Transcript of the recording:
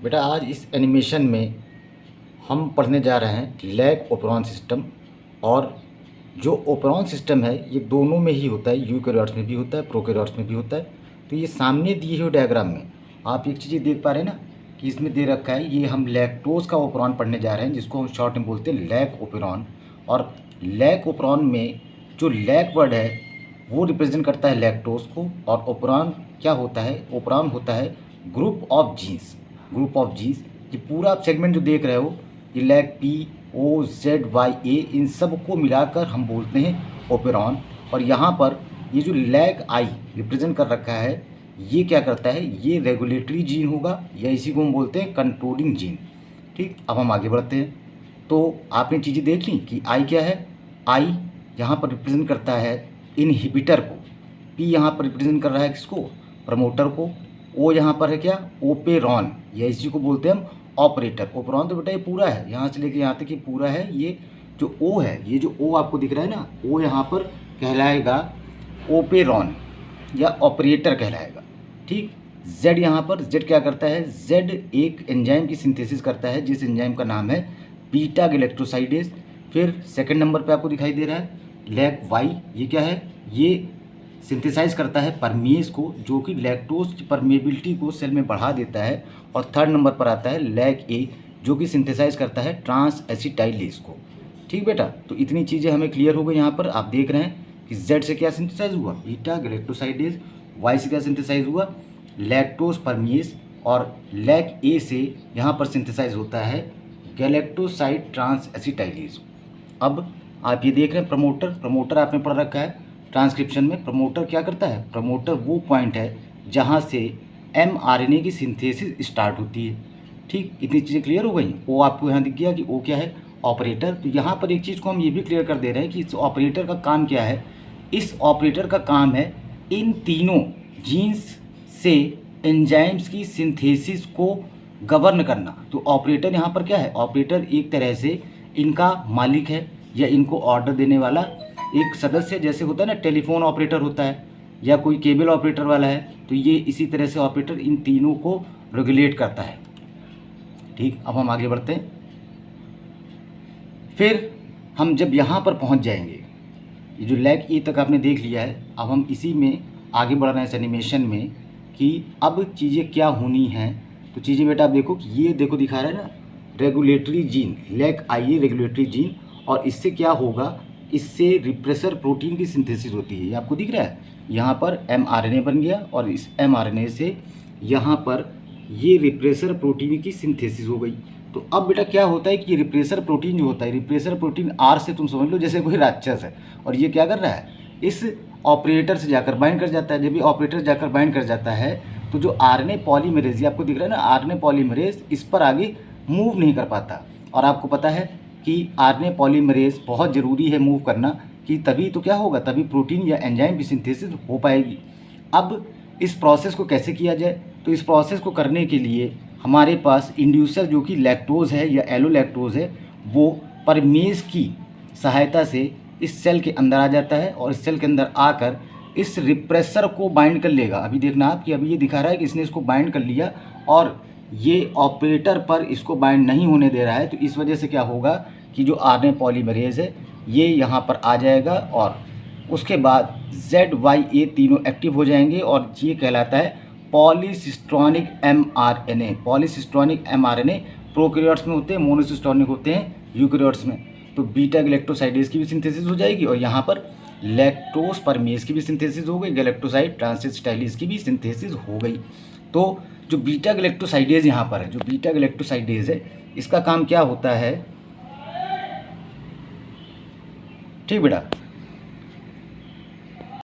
बेटा आज इस एनिमेशन में हम पढ़ने जा रहे हैं लैग ओपेरॉन सिस्टम। और जो ओपेरॉन सिस्टम है ये दोनों में ही होता है, यूकेरियोट्स में भी होता है, प्रोकैरियोट्स में भी होता है। तो ये सामने दिए हुए डायग्राम में आप एक चीज़ देख पा रहे हैं ना कि इसमें दे रखा है, ये हम लैक्टोज का ओपेरॉन पढ़ने जा रहे हैं जिसको हम शॉर्ट में बोलते हैं लैग ओपेरॉन। और लैग ओपेरॉन में जो लैग वर्ड है वो रिप्रेजेंट करता है लैक्टोज को, और ओपेरॉन क्या होता है, ओपेरॉन होता है group of genes. Group of genes ये पूरा आप सेगमेंट जो देख रहे हो, ये lac P O Z Y A, इन सब को मिलाकर हम बोलते हैं ओपेरॉन। और यहाँ पर ये जो लैग आई रिप्रेजेंट कर रखा है ये क्या करता है, ये रेगुलेटरी जीन होगा या इसी को हम बोलते हैं कंट्रोलिंग जीन। ठीक, अब हम आगे बढ़ते हैं। तो आपने चीज़ें देख ली कि आई क्या है। आई यहाँ पर रिप्रेजेंट करता है इनहिबिटर को, पी यहाँ पर रिप्रेजेंट कर रहा है किसको, प्रमोटर को, ओ यहाँ पर है क्या, ओपेरॉन या इसी को बोलते हैं हम ऑपरेटर। ओपेरॉन तो बेटा ये पूरा है, यहाँ से लेके यहाँ तक ये पूरा है। ये जो ओ है, ये जो ओ आपको दिख रहा है ना, ओ यहाँ पर कहलाएगा ओपेरॉन या ऑपरेटर कहलाएगा। ठीक, जेड यहाँ पर, जेड क्या करता है, जेड एक एंजाइम की सिंथेसिस करता है जिस एंजाइम का नाम है बीटा गैलेक्टोसाइडेज। फिर सेकंड नंबर पे आपको दिखाई दे रहा है लैग वाई, ये क्या है, ये सिंथेसाइज करता है परमेज को जो कि लैक्टोज की परमेबिलिटी को सेल में बढ़ा देता है। और थर्ड नंबर पर आता है लैग ए जो कि सिंथेसाइज करता है ट्रांस एसिटाइलेज को। ठीक बेटा, तो इतनी चीज़ें हमें क्लियर हो गई। यहाँ पर आप देख रहे हैं कि जेड से क्या सिंथेसाइज हुआ, बीटा गैलेक्टोसाइडेज, वाई से क्या सिंथेसाइज हुआ, लैक्टोज परमेज, और लैग ए से यहाँ पर सिंथेसाइज होता है गैलेक्टोसाइड ट्रांस एसिटाइलेज। अब आप ये देख रहे हैं प्रमोटर, प्रमोटर आपने पढ़ रखा है ट्रांसक्रिप्शन में। प्रमोटर क्या करता है, प्रमोटर वो पॉइंट है जहाँ से mRNA की सिंथेसिस स्टार्ट होती है। ठीक, इतनी चीज़ें क्लियर हो गई। ओ आपको यहाँ दिख गया कि ओ क्या है, ऑपरेटर। तो यहाँ पर एक चीज़ को हम ये भी क्लियर कर दे रहे हैं कि इस ऑपरेटर का काम क्या है। इस ऑपरेटर का काम है इन तीनों जीन्स से एंजाइम्स की सिंथेसिस को गवर्न करना। तो ऑपरेटर यहाँ पर क्या है, ऑपरेटर एक तरह से इनका मालिक है या इनको ऑर्डर देने वाला एक सदस्य, जैसे होता है ना टेलीफोन ऑपरेटर होता है या कोई केबल ऑपरेटर वाला है, तो ये इसी तरह से ऑपरेटर इन तीनों को रेगुलेट करता है। ठीक, अब हम आगे बढ़ते हैं। फिर हम जब यहाँ पर पहुँच जाएंगे, ये जो लैग ई तक आपने देख लिया है, अब हम इसी में आगे बढ़ रहे हैं इस एनिमेशन में कि अब चीज़ें क्या होनी हैं। तो चीज़ें बेटा आप देखो कि ये देखो दिखा रहा है ना रेगुलेटरी जीन, लैग आई रेगुलेटरी जीन, और इससे क्या होगा, इससे रिप्रेसर प्रोटीन की सिंथेसिस होती है। ये आपको दिख रहा है, यहाँ पर mRNA बन गया और इस mRNA से यहाँ पर ये रिप्रेसर प्रोटीन की सिंथेसिस हो गई। तो अब बेटा क्या होता है कि ये रिप्रेसर प्रोटीन जो होता है, रिप्रेसर प्रोटीन आर से तुम समझ लो जैसे कोई राक्षस है, और ये क्या कर रहा है, इस ऑपरेटर से जाकर बाइंड कर जाता है। जब भी ऑपरेटर जाकर बाइंड कर जाता है तो जो RNA पॉलीमरेज, ये आपको दिख रहा है ना RNA पॉलीमरेज, इस पर आगे मूव नहीं कर पाता। और आपको पता है कि RNA पॉलीमरेज बहुत ज़रूरी है मूव करना, कि तभी तो क्या होगा, तभी प्रोटीन या एंजाइम की सिंथेसिस हो पाएगी। अब इस प्रोसेस को कैसे किया जाए, तो इस प्रोसेस को करने के लिए हमारे पास इंड्यूसर जो कि लैक्टोज है या एलोलैक्टोज है, वो परमेज की सहायता से इस सेल के अंदर आ जाता है और इस सेल के अंदर आकर इस रिप्रेसर को बाइंड कर लेगा। अभी देखना आप कि अभी ये दिखा रहा है कि इसने इसको बाइंड कर लिया और ये ऑपरेटर पर इसको बाइंड नहीं होने दे रहा है। तो इस वजह से क्या होगा कि जो RNA पॉलीमरेज है ये यहाँ पर आ जाएगा और उसके बाद ZYA तीनों एक्टिव हो जाएंगे, और ये कहलाता है polycistronic mRNA। Polycistronic mRNA prokaryotes में होते हैं, मोनोसिस्ट्रॉनिक होते हैं यूकेरियोट्स में। तो बीटा गैलेक्टोसाइडेज की भी सिंथेसिस हो जाएगी और यहाँ पर लैक्टोज परमेज की भी सिंथेसिस हो गई, गैलेक्टोसाइड ट्रांसएसिटाइलेज की भी सिंथेसिस हो गई। तो जो बीटा गैलेक्टोसाइडेज यहाँ पर है, जो बीटा गैलेक्टोसाइडेज है, इसका काम क्या होता है। ठीक बेटा,